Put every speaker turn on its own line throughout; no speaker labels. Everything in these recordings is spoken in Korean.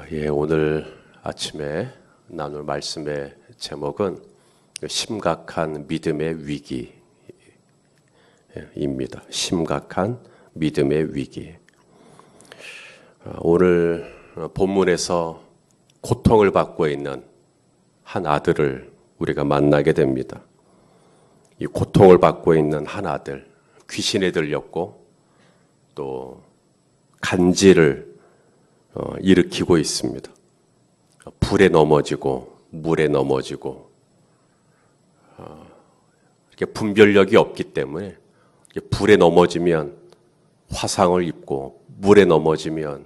오늘 아침에 나눌 말씀의 제목은 심각한 믿음의 위기입니다. 심각한 믿음의 위기. 오늘 본문에서 고통을 받고 있는 한 아들을 우리가 만나게 됩니다. 이 고통을 받고 있는 한 아들, 귀신에 들렸고 또 간질을 일으키고 있습니다. 불에 넘어지고 물에 넘어지고 이렇게 분별력이 없기 때문에 불에 넘어지면 화상을 입고 물에 넘어지면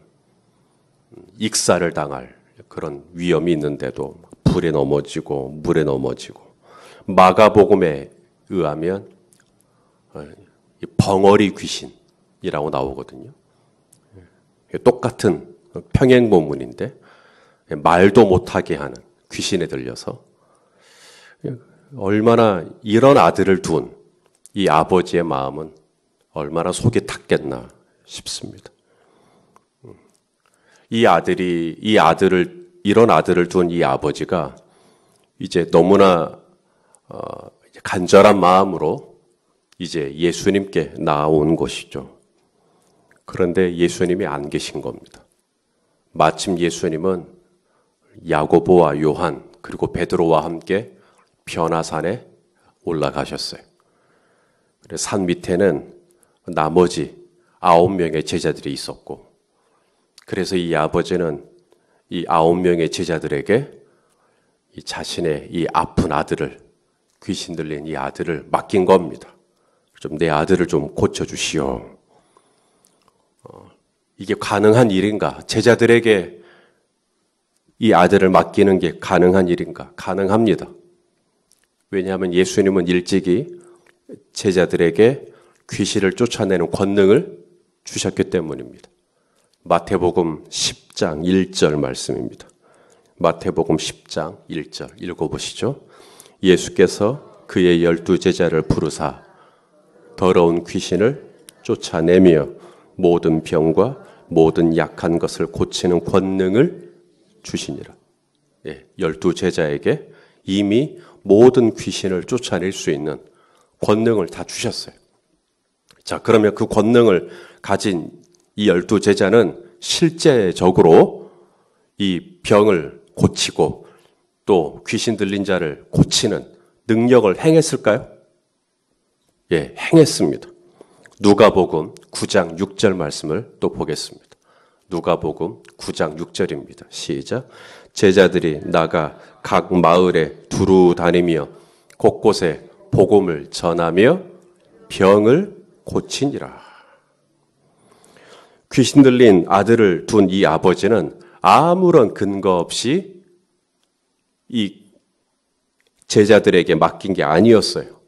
익사를 당할 그런 위험이 있는데도 불에 넘어지고 물에 넘어지고 마가복음에 의하면 벙어리 귀신이라고 나오거든요. 똑같은 평행본문인데 말도 못하게 하는 귀신에 들려서 얼마나 이런 아들을 둔 이 아버지의 마음은 얼마나 속이 탔겠나 싶습니다. 이런 아들을 둔 이 아버지가 이제 너무나 간절한 마음으로 이제 예수님께 나아온 것이죠. 그런데 예수님이 안 계신 겁니다. 마침 예수님은 야고보와 요한 그리고 베드로와 함께 변화산에 올라가셨어요. 산 밑에는 나머지 9명의 제자들이 있었고, 그래서 이 아버지는 이 9명의 제자들에게 자신의 이 아픈 아들을, 귀신 들린 이 아들을 맡긴 겁니다. 좀 내 아들을 좀 고쳐주시오. 이게 가능한 일인가? 제자들에게 이 아들을 맡기는 게 가능한 일인가? 가능합니다. 왜냐하면 예수님은 일찍이 제자들에게 귀신을 쫓아내는 권능을 주셨기 때문입니다. 마태복음 10장 1절 말씀입니다. 마태복음 10장 1절 읽어보시죠. 예수께서 그의 12제자를 부르사 더러운 귀신을 쫓아내며 모든 병과 모든 약한 것을 고치는 권능을 주시니라. 12제자에게 이미 모든 귀신을 쫓아낼 수 있는 권능을 다 주셨어요. 자, 그러면 그 권능을 가진 이 12제자는 실제적으로 이 병을 고치고 또 귀신 들린 자를 고치는 능력을 행했을까요? 예, 행했습니다. 누가복음 9장 6절 말씀을 또 보겠습니다. 누가복음 9장 6절입니다. 시작. 제자들이 나가 각 마을에 두루 다니며 곳곳에 복음을 전하며 병을 고치니라. 귀신 들린 아들을 둔 이 아버지는 아무런 근거 없이 이 제자들에게 맡긴 게 아니었어요.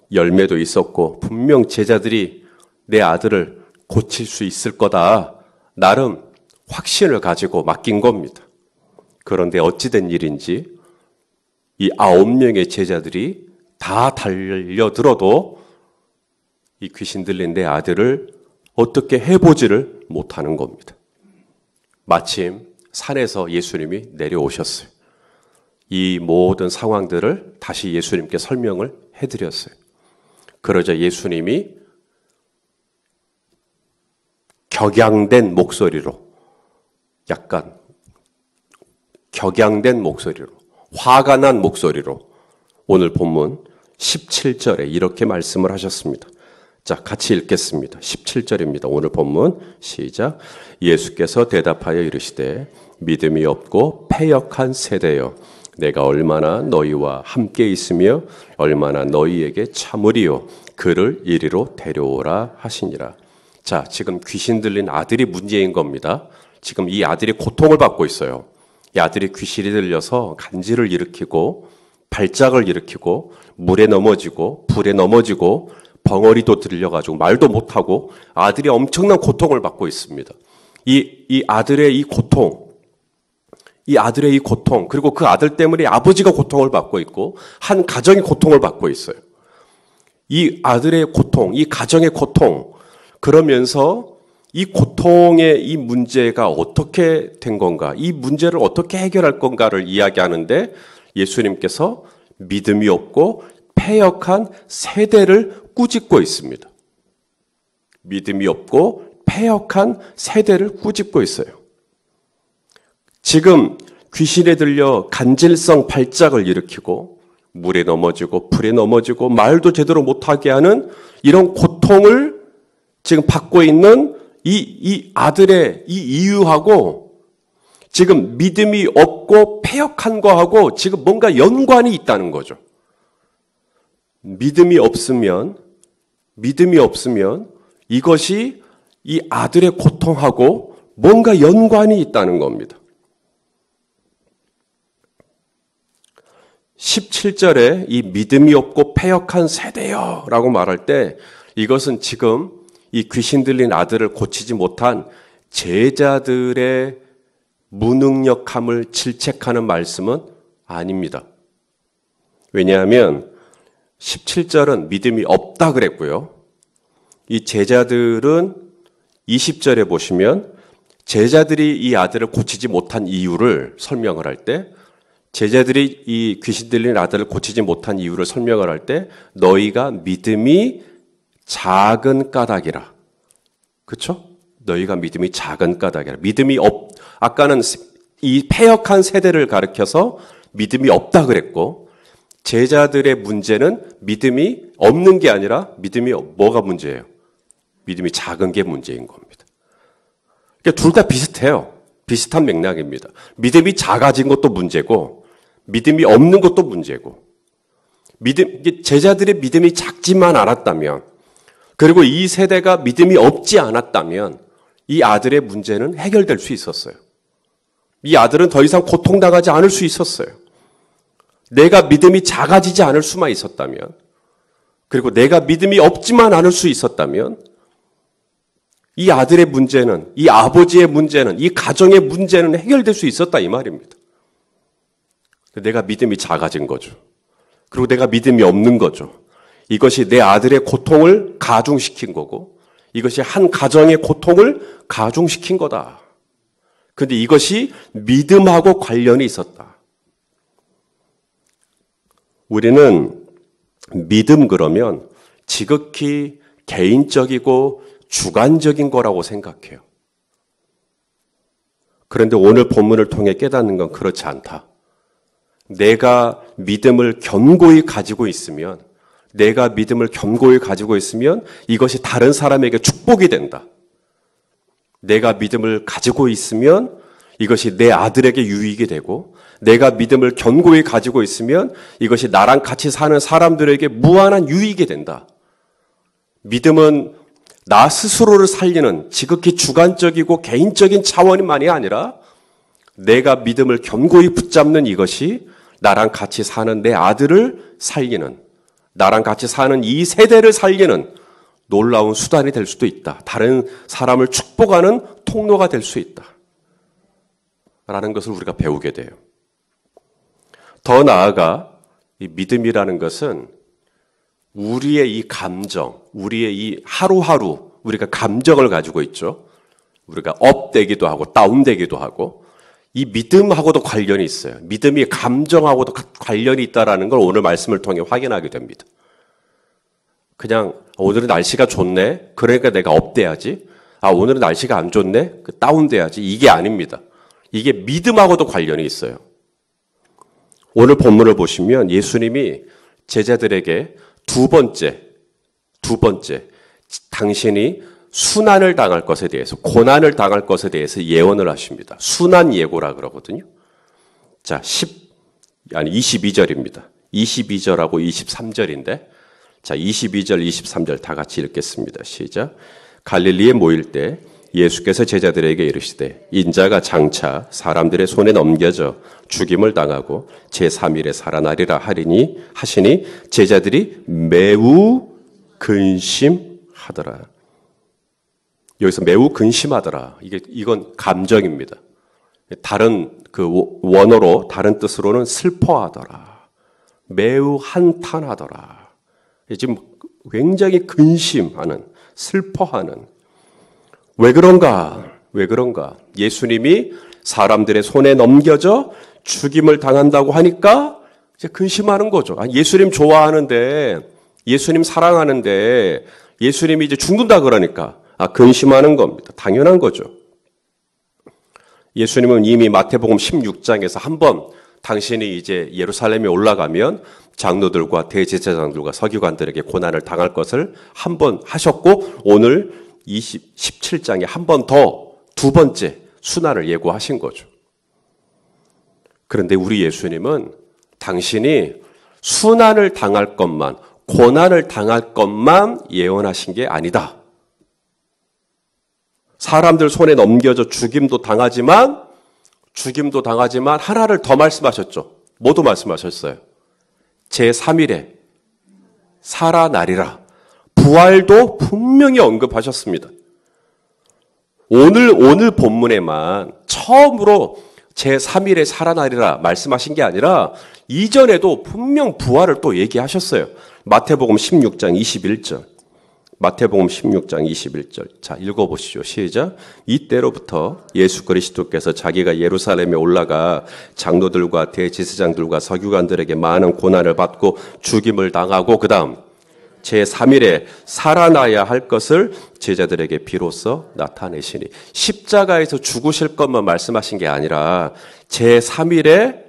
열매도 있었고 분명 제자들이 내 아들을 고칠 수 있을 거다. 나름 확신을 가지고 맡긴 겁니다. 그런데 어찌된 일인지 이 9명의 제자들이 다 달려들어도 이 귀신 들린 내 아들을 어떻게 해보지를 못하는 겁니다. 마침 산에서 예수님이 내려오셨어요. 이 모든 상황들을 다시 예수님께 설명을 해드렸어요. 그러자 예수님이 격양된 목소리로, 화가 난 목소리로 오늘 본문 17절에 이렇게 말씀을 하셨습니다. 자, 같이 읽겠습니다. 17절입니다. 오늘 본문 시작. 예수께서 대답하여 이르시되 믿음이 없고 패역한 세대여 내가 얼마나 너희와 함께 있으며 얼마나 너희에게 참으리요 그를 이리로 데려오라 하시니라. 자, 지금 귀신 들린 아들이 문제인 겁니다. 지금 이 아들이 고통을 받고 있어요. 이 아들이 귀신이 들려서 간질을 일으키고 발작을 일으키고 물에 넘어지고 불에 넘어지고 벙어리도 들려가지고 말도 못하고 아들이 엄청난 고통을 받고 있습니다. 이 아들의 이 고통, 그리고 그 아들 때문에 아버지가 고통을 받고 있고 한 가정이 고통을 받고 있어요. 이 아들의 고통, 이 가정의 고통, 그러면서 이 고통의 이 문제가 어떻게 된 건가, 이 문제를 어떻게 해결할 건가를 이야기하는데 예수님께서 믿음이 없고 패역한 세대를 꾸짖고 있습니다. 믿음이 없고 패역한 세대를 꾸짖고 있어요. 지금 귀신에 들려 간질성 발작을 일으키고 물에 넘어지고 불에 넘어지고 말도 제대로 못하게 하는 이런 고통을 지금 받고 있는 이 아들의 이 이유하고 지금 믿음이 없고 패역한 거하고 지금 뭔가 연관이 있다는 거죠. 믿음이 없으면 이것이 이 아들의 고통하고 뭔가 연관이 있다는 겁니다. 17절에 이 믿음이 없고 패역한 세대여 라고 말할 때 이것은 지금 이 귀신 들린 아들을 고치지 못한 제자들의 무능력함을 질책하는 말씀은 아닙니다. 왜냐하면 17절은 믿음이 없다 그랬고요. 이 제자들은 20절에 보시면 제자들이 이 아들을 고치지 못한 이유를 설명을 할 때 제자들이 이 귀신 들린 아들을 고치지 못한 이유를 설명을 할 때 너희가 믿음이 작은 까닭이라. 그렇죠? 너희가 믿음이 작은 까닭이라. 아까는 이 패역한 세대를 가리켜서 믿음이 없다 그랬고 제자들의 문제는 믿음이 없는 게 아니라 믿음이 뭐가 문제예요? 믿음이 작은 게 문제인 겁니다. 그러니까 둘 다 비슷해요. 비슷한 맥락입니다. 믿음이 작아진 것도 문제고 믿음이 없는 것도 문제고 제자들의 믿음이 작지만 않았다면 그리고 이 세대가 믿음이 없지 않았다면 이 아들의 문제는 해결될 수 있었어요. 이 아들은 더 이상 고통당하지 않을 수 있었어요. 내가 믿음이 작아지지 않을 수만 있었다면 그리고 내가 믿음이 없지만 않을 수 있었다면 이 아들의 문제는, 이 아버지의 문제는, 이 가정의 문제는 해결될 수 있었다 이 말입니다. 내가 믿음이 작아진 거죠. 그리고 내가 믿음이 없는 거죠. 이것이 내 아들의 고통을 가중시킨 거고 이것이 한 가정의 고통을 가중시킨 거다. 그런데 이것이 믿음하고 관련이 있었다. 우리는 믿음 그러면 지극히 개인적이고 주관적인 거라고 생각해요. 그런데 오늘 본문을 통해 깨닫는 건 그렇지 않다. 내가 믿음을 견고히 가지고 있으면 이것이 다른 사람에게 축복이 된다. 내가 믿음을 가지고 있으면 이것이 내 아들에게 유익이 되고 내가 믿음을 견고히 가지고 있으면 이것이 나랑 같이 사는 사람들에게 무한한 유익이 된다. 믿음은 나 스스로를 살리는 지극히 주관적이고 개인적인 차원만이 아니라 내가 믿음을 견고히 붙잡는 이것이 나랑 같이 사는 내 아들을 살리는, 나랑 같이 사는 이 세대를 살리는 놀라운 수단이 될 수도 있다. 다른 사람을 축복하는 통로가 될 수 있다. 라는 것을 우리가 배우게 돼요. 더 나아가 이 믿음이라는 것은 우리의 이 감정, 우리의 이 하루하루 우리가 감정을 가지고 있죠. 우리가 업되기도 하고 다운되기도 하고 이 믿음하고도 관련이 있어요. 믿음이 감정하고도 관련이 있다는 걸 오늘 말씀을 통해 확인하게 됩니다. 그냥 오늘은 날씨가 좋네. 그러니까 내가 업돼야지. 오늘은 날씨가 안 좋네. 다운돼야지. 이게 아닙니다. 이게 믿음하고도 관련이 있어요. 오늘 본문을 보시면 예수님이 제자들에게 두 번째, 당신이 순환을 당할 것에 대해서, 고난을 당할 것에 대해서 예언을 하십니다. 순환 예고라 그러거든요. 자, 22절입니다. 22절하고 23절인데, 자, 22절, 23절 다 같이 읽겠습니다. 시작. 갈릴리에 모일 때 예수께서 제자들에게 이르시되 인자가 장차 사람들의 손에 넘겨져 죽임을 당하고 제3일에 살아나리라 하시니 제자들이 매우 근심하더라. 여기서 매우 근심하더라. 이건 감정입니다. 다른 원어로 다른 뜻으로는 슬퍼하더라. 매우 한탄하더라. 지금 굉장히 근심하는, 슬퍼하는, 왜 그런가? 왜 그런가? 예수님이 사람들의 손에 넘겨져 죽임을 당한다고 하니까 이제 근심하는 거죠. 예수님 좋아하는데, 예수님 사랑하는데, 예수님이 이제 죽는다 그러니까, 근심하는 겁니다. 당연한 거죠. 예수님은 이미 마태복음 16장에서 한번 당신이 이제 예루살렘에 올라가면 장로들과 대제사장들과 서기관들에게 고난을 당할 것을 한 번 하셨고, 오늘 17장에 한 번 더 두 번째 순환을 예고하신 거죠. 그런데 우리 예수님은 당신이 순환을 당할 것만, 고난을 당할 것만 예언하신 게 아니다. 사람들 손에 넘겨져 죽임도 당하지만 하나를 더 말씀하셨죠. 뭐도 말씀하셨어요? 제3일에 살아나리라. 부활도 분명히 언급하셨습니다. 오늘 본문에만 처음으로 제3일에 살아나리라 말씀하신 게 아니라 이전에도 분명 부활을 또 얘기하셨어요. 마태복음 16장 21절. 마태복음 16장 21절. 자, 읽어보시죠. 시작. 이때로부터 예수 그리스도께서 자기가 예루살렘에 올라가 장로들과 대제사장들과 서기관들에게 많은 고난을 받고 죽임을 당하고 그 다음 제3일에 살아나야 할 것을 제자들에게 비로소 나타내시니, 십자가에서 죽으실 것만 말씀하신 게 아니라 제3일에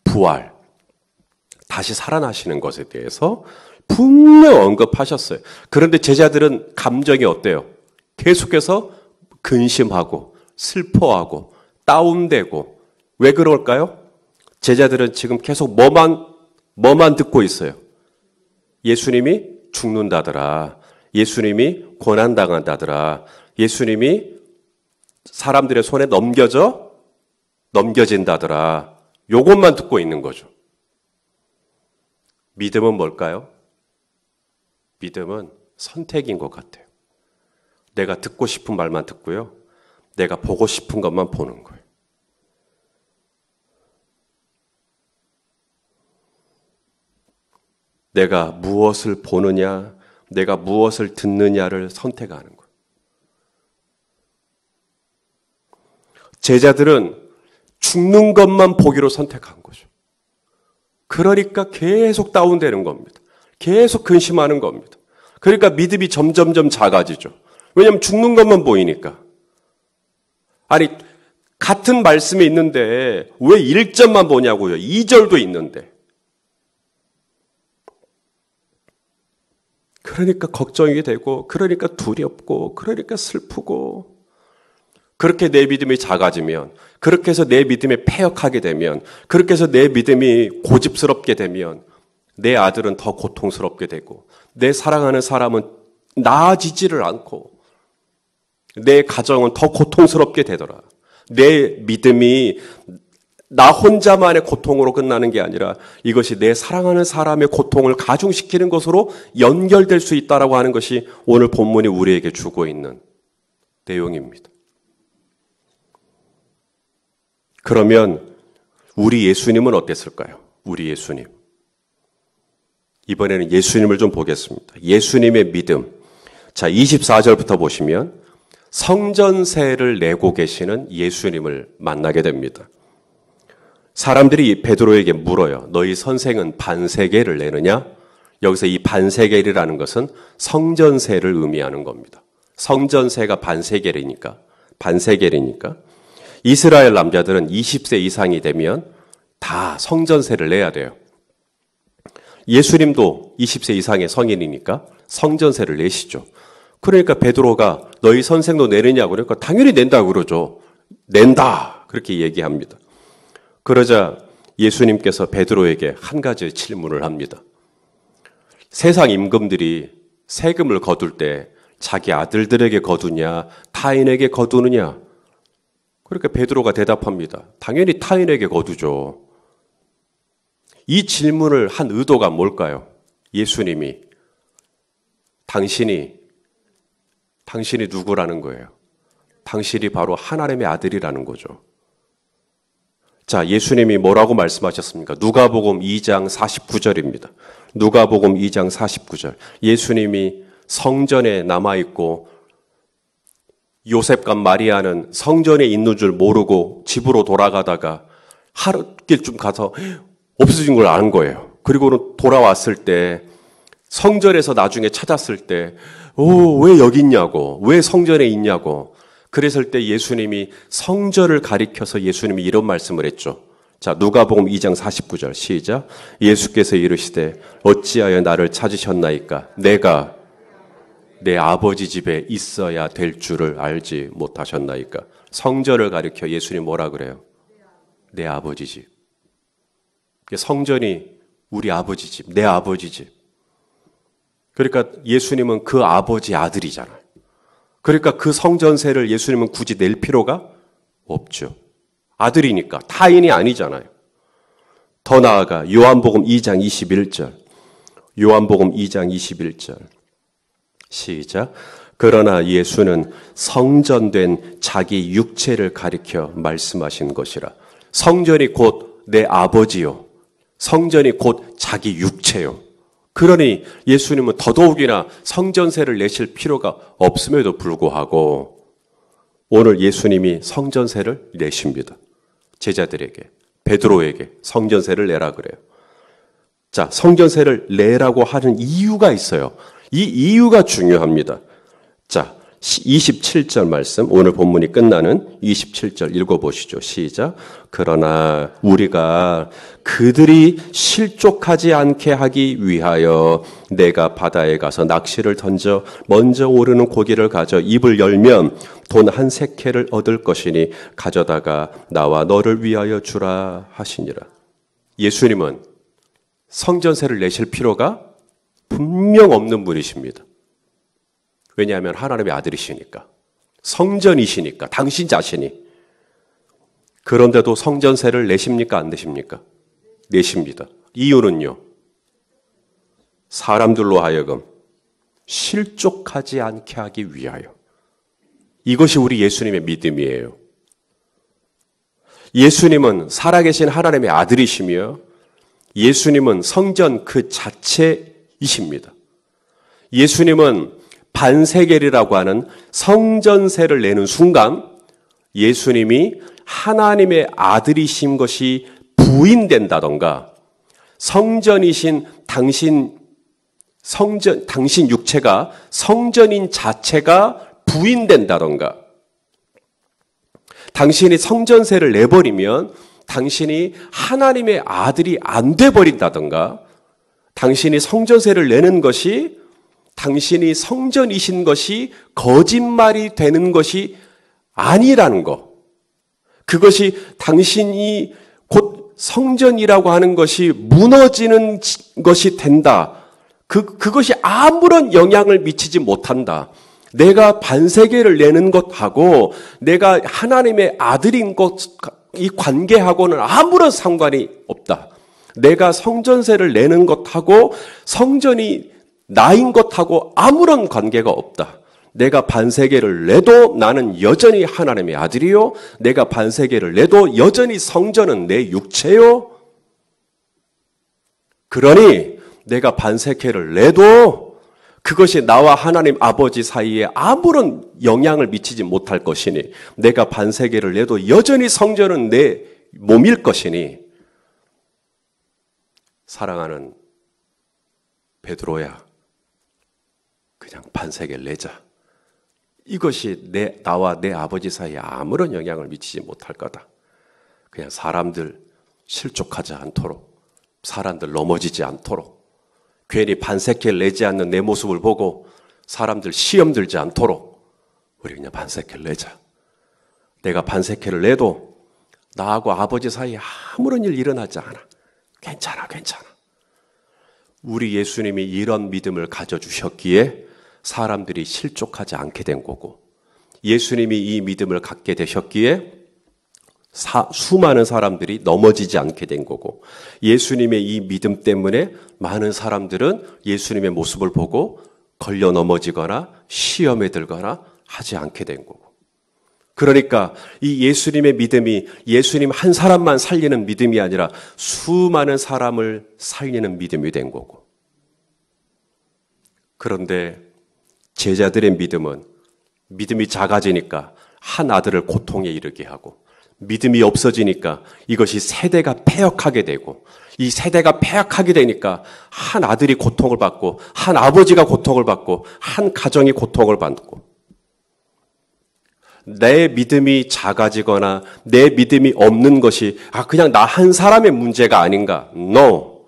부활, 다시 살아나시는 것에 대해서 분명 언급하셨어요. 그런데 제자들은 감정이 어때요? 계속해서 근심하고 슬퍼하고 다운되고. 왜 그럴까요? 제자들은 지금 계속 뭐만 듣고 있어요? 예수님이 죽는다더라. 예수님이 고난당한다더라. 예수님이 사람들의 손에 넘겨진다더라. 요것만 듣고 있는 거죠. 믿음은 뭘까요? 믿음은 선택인 것 같아요. 내가 듣고 싶은 말만 듣고요. 내가 보고 싶은 것만 보는 거예요. 내가 무엇을 보느냐, 내가 무엇을 듣느냐를 선택하는 거예요. 제자들은 죽는 것만 보기로 선택한 거죠. 그러니까 계속 다운되는 겁니다. 계속 근심하는 겁니다. 그러니까 믿음이 점점점 작아지죠. 왜냐하면 죽는 것만 보이니까. 아니, 같은 말씀이 있는데 왜 1절만 보냐고요. 2절도 있는데. 그러니까 걱정이 되고, 그러니까 두렵고, 그러니까 슬프고, 그렇게 내 믿음이 작아지면, 그렇게 해서 내 믿음이 패역하게 되면, 그렇게 해서 내 믿음이 고집스럽게 되면, 내 아들은 더 고통스럽게 되고, 내 사랑하는 사람은 나아지지를 않고, 내 가정은 더 고통스럽게 되더라. 내 믿음이 나 혼자만의 고통으로 끝나는 게 아니라 이것이 내 사랑하는 사람의 고통을 가중시키는 것으로 연결될 수 있다라고 하는 것이 오늘 본문이 우리에게 주고 있는 내용입니다. 그러면 우리 예수님은 어땠을까요? 우리 예수님. 이번에는 예수님을 좀 보겠습니다. 예수님의 믿음. 자, 24절부터 보시면 성전세를 내고 계시는 예수님을 만나게 됩니다. 사람들이 베드로에게 물어요. 너희 선생은 반세겔을 내느냐? 여기서 이 반세겔이라는 것은 성전세를 의미하는 겁니다. 성전세가 반세겔이니까 이스라엘 남자들은 20세 이상이 되면 다 성전세를 내야 돼요. 예수님도 20세 이상의 성인이니까 성전세를 내시죠. 그러니까 베드로가 너희 선생도 내느냐고 그러니까 당연히 낸다고 그러죠. 낸다 그렇게 얘기합니다. 그러자 예수님께서 베드로에게 한 가지 질문을 합니다. 세상 임금들이 세금을 거둘 때 자기 아들들에게 거두냐 타인에게 거두느냐? 그러니까 베드로가 대답합니다. 당연히 타인에게 거두죠. 이 질문을 한 의도가 뭘까요? 예수님이 당신이 누구라는 거예요? 당신이 바로 하나님의 아들이라는 거죠. 자, 예수님이 뭐라고 말씀하셨습니까? 누가복음 2장 49절입니다. 누가복음 2장 49절. 예수님이 성전에 남아있고 요셉과 마리아는 성전에 있는 줄 모르고 집으로 돌아가다가 하룻길쯤 가서 없어진 걸 아는 거예요. 그리고는 돌아왔을 때 성전에서 나중에 찾았을 때 왜 여기 있냐고, 왜 성전에 있냐고. 그랬을 때 예수님이 성전을 가리켜서 예수님이 이런 말씀을 했죠. 자, 누가복음 2장 49절 시작. 예수께서 이르시되 어찌하여 나를 찾으셨나이까? 내가 내 아버지 집에 있어야 될 줄을 알지 못하셨나이까? 성전을 가리켜 예수님 뭐라 그래요? 내 아버지 집. 성전이 우리 아버지 집, 내 아버지 집. 그러니까 예수님은 그 아버지 아들이잖아요. 그러니까 그 성전세를 예수님은 굳이 낼 필요가 없죠. 아들이니까 타인이 아니잖아요. 더 나아가 요한복음 2장 21절. 요한복음 2장 21절. 시작. 그러나 예수는 성전된 자기 육체를 가리켜 말씀하신 것이라. 성전이 곧 내 아버지요. 성전이 곧 자기 육체요. 그러니 예수님은 더더욱이나 성전세를 내실 필요가 없음에도 불구하고 오늘 예수님이 성전세를 내십니다. 제자들에게, 베드로에게 성전세를 내라 그래요. 자, 성전세를 내라고 하는 이유가 있어요. 이 이유가 중요합니다. 자, 27절 말씀, 오늘 본문이 끝나는 27절 읽어보시죠. 시작. 그러나 우리가 그들이 실족하지 않게 하기 위하여 내가 바다에 가서 낚시를 던져 먼저 오르는 고기를 가져 입을 열면 돈 한 세켈을 얻을 것이니 가져다가 나와 너를 위하여 주라 하시니라. 예수님은 성전세를 내실 필요가 분명 없는 분이십니다. 왜냐하면 하나님의 아들이시니까. 성전이시니까. 당신 자신이. 그런데도 성전세를 내십니까? 안 내십니까? 내십니다. 이유는요. 사람들로 하여금 실족하지 않게 하기 위하여. 이것이 우리 예수님의 믿음이에요. 예수님은 살아계신 하나님의 아들이시며 예수님은 성전 그 자체이십니다. 예수님은 반세겔이라고 하는 성전세를 내는 순간 예수님이 하나님의 아들이신 것이 부인된다던가 성전이신 당신 육체가 성전인 자체가 부인된다던가 당신이 성전세를 내버리면 당신이 하나님의 아들이 안 돼버린다던가 당신이 성전세를 내는 것이 당신이 성전이신 것이 거짓말이 되는 것이 아니라는 것. 그것이 당신이 곧 성전이라고 하는 것이 무너지는 것이 된다. 그것이 아무런 영향을 미치지 못한다. 내가 반세계를 내는 것하고 내가 하나님의 아들인 것, 이 관계하고는 아무런 상관이 없다. 내가 성전세를 내는 것하고 성전이 나인 것하고 아무런 관계가 없다. 내가 반세계를 내도 나는 여전히 하나님의 아들이요. 내가 반세계를 내도 여전히 성전은 내 육체요. 그러니 내가 반세계를 내도 그것이 나와 하나님 아버지 사이에 아무런 영향을 미치지 못할 것이니 내가 반세계를 내도 여전히 성전은 내 몸일 것이니 사랑하는 베드로야 그냥 반세계를 내자. 이것이 나와 내 아버지 사이에 아무런 영향을 미치지 못할 거다. 그냥 사람들 실족하지 않도록 사람들 넘어지지 않도록 괜히 반세계를 내지 않는 내 모습을 보고 사람들 시험 들지 않도록 우리 그냥 반세계를 내자. 내가 반세계를 내도 나하고 아버지 사이에 아무런 일 일어나지 않아. 괜찮아. 우리 예수님이 이런 믿음을 가져주셨기에 사람들이 실족하지 않게 된 거고 예수님이 이 믿음을 갖게 되셨기에 수많은 사람들이 넘어지지 않게 된 거고 예수님의 이 믿음 때문에 많은 사람들은 예수님의 모습을 보고 걸려 넘어지거나 시험에 들거나 하지 않게 된 거고 그러니까 이 예수님의 믿음이 예수님 한 사람만 살리는 믿음이 아니라 수많은 사람을 살리는 믿음이 된 거고 그런데 제자들의 믿음은 믿음이 작아지니까 한 아들을 고통에 이르게 하고, 믿음이 없어지니까 이것이 세대가 패역하게 되고, 이 세대가 패역하게 되니까 한 아들이 고통을 받고, 한 아버지가 고통을 받고, 한 가정이 고통을 받고, 내 믿음이 작아지거나 내 믿음이 없는 것이 그냥 나 한 사람의 문제가 아닌가? No.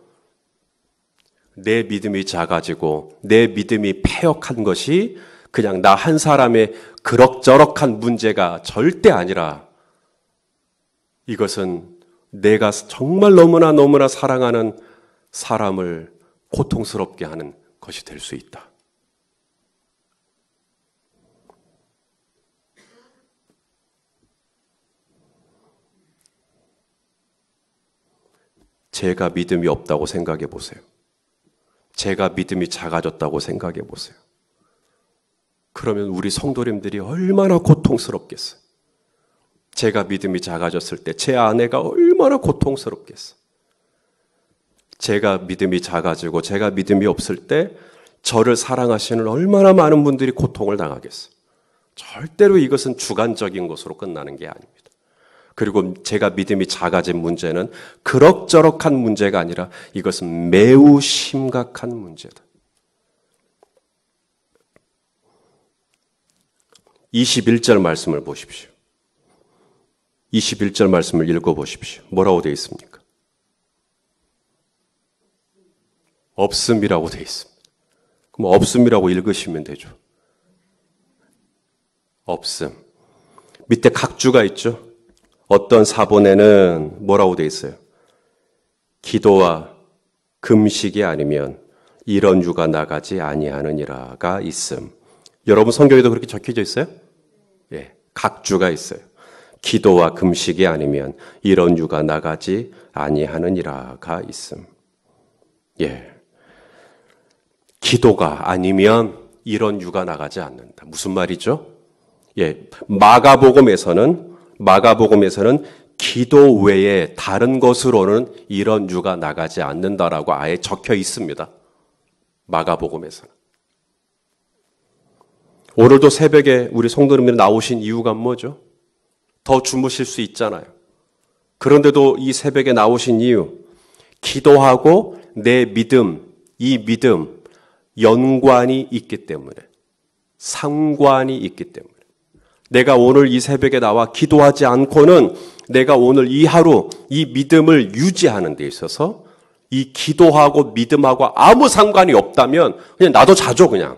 내 믿음이 작아지고 내 믿음이 패역한 것이 그냥 나 한 사람의 그럭저럭한 문제가 절대 아니라, 이것은 내가 정말 너무나 사랑하는 사람을 고통스럽게 하는 것이 될 수 있다. 제가 믿음이 없다고 생각해 보세요. 제가 믿음이 작아졌다고 생각해 보세요. 그러면 우리 성도님들이 얼마나 고통스럽겠어요. 제가 믿음이 작아졌을 때 제 아내가 얼마나 고통스럽겠어요. 제가 믿음이 작아지고 제가 믿음이 없을 때 저를 사랑하시는 얼마나 많은 분들이 고통을 당하겠어요. 절대로 이것은 주관적인 것으로 끝나는 게 아닙니다. 그리고 제가 믿음이 작아진 문제는 그럭저럭한 문제가 아니라 이것은 매우 심각한 문제다. 21절 말씀을 보십시오. 21절 말씀을 읽어보십시오. 뭐라고 되어 있습니까? 없음이라고 되어 있습니다. 그럼 없음이라고 읽으시면 되죠. 없음. 밑에 각주가 있죠. 어떤 사본에는 뭐라고 되어 있어요? 기도와 금식이 아니면 이런 유가 나가지 아니하느니라가 있음. 여러분 성경에도 그렇게 적혀져 있어요? 예, 각주가 있어요. 기도와 금식이 아니면 이런 유가 나가지 아니하느니라가 있음. 예, 기도가 아니면 이런 유가 나가지 않는다. 무슨 말이죠? 예, 마가복음에서는 기도 외에 다른 것으로는 이런 유가 나가지 않는다라고 아예 적혀 있습니다. 마가복음에서는. 오늘도 새벽에 우리 성도님들이 나오신 이유가 뭐죠? 더 주무실 수 있잖아요. 그런데도 이 새벽에 나오신 이유, 기도하고 내 믿음, 이 믿음, 연관이 있기 때문에, 상관이 있기 때문에. 내가 오늘 이 새벽에 나와 기도하지 않고는 내가 오늘 이 하루 이 믿음을 유지하는 데 있어서 이 기도하고 믿음하고 아무 상관이 없다면 그냥 나도 자죠 그냥.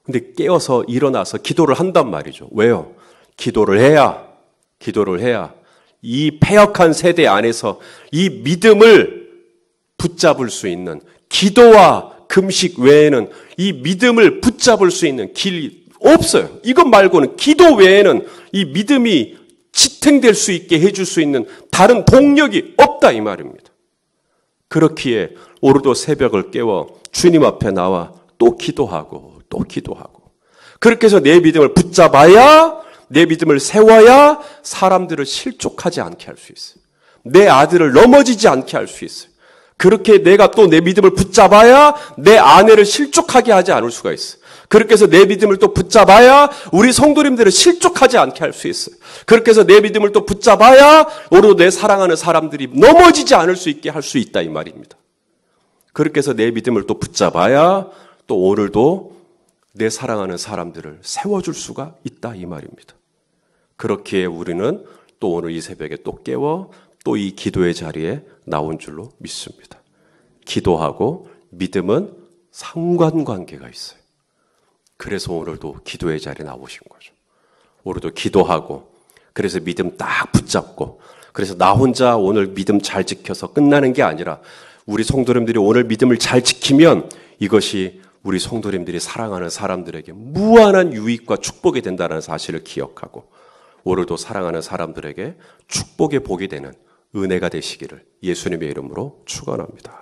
근데 깨어서 일어나서 기도를 한단 말이죠. 왜요? 기도를 해야 이 패역한 세대 안에서 이 믿음을 붙잡을 수 있는, 기도와 금식 외에는 이 믿음을 붙잡을 수 있는 길이 없어요. 이것 말고는, 기도 외에는 이 믿음이 지탱될 수 있게 해줄 수 있는 다른 동력이 없다 이 말입니다. 그렇기에 오늘도 새벽을 깨워 주님 앞에 나와 또 기도하고 그렇게 해서 내 믿음을 붙잡아야, 내 믿음을 세워야 사람들을 실족하지 않게 할 수 있어요. 내 아들을 넘어지지 않게 할 수 있어요. 그렇게 내가 또 내 믿음을 붙잡아야 내 아내를 실족하게 하지 않을 수가 있어요. 그렇게 해서 내 믿음을 또 붙잡아야 우리 성도님들을 실족하지 않게 할 수 있어요. 그렇게 해서 내 믿음을 또 붙잡아야 오늘도 내 사랑하는 사람들이 넘어지지 않을 수 있게 할 수 있다 이 말입니다. 그렇게 해서 내 믿음을 또 붙잡아야 또 오늘도 내 사랑하는 사람들을 세워줄 수가 있다 이 말입니다. 그렇기에 우리는 또 오늘 이 새벽에 또 깨워 또 이 기도의 자리에 나온 줄로 믿습니다. 기도하고 믿음은 상관관계가 있어요. 그래서 오늘도 기도의 자리에 나오신 거죠. 오늘도 기도하고, 그래서 믿음 딱 붙잡고, 그래서 나 혼자 오늘 믿음 잘 지켜서 끝나는 게 아니라 우리 성도님들이 오늘 믿음을 잘 지키면 이것이 우리 성도님들이 사랑하는 사람들에게 무한한 유익과 축복이 된다는 사실을 기억하고 오늘도 사랑하는 사람들에게 축복의 복이 되는 은혜가 되시기를 예수님의 이름으로 축원합니다.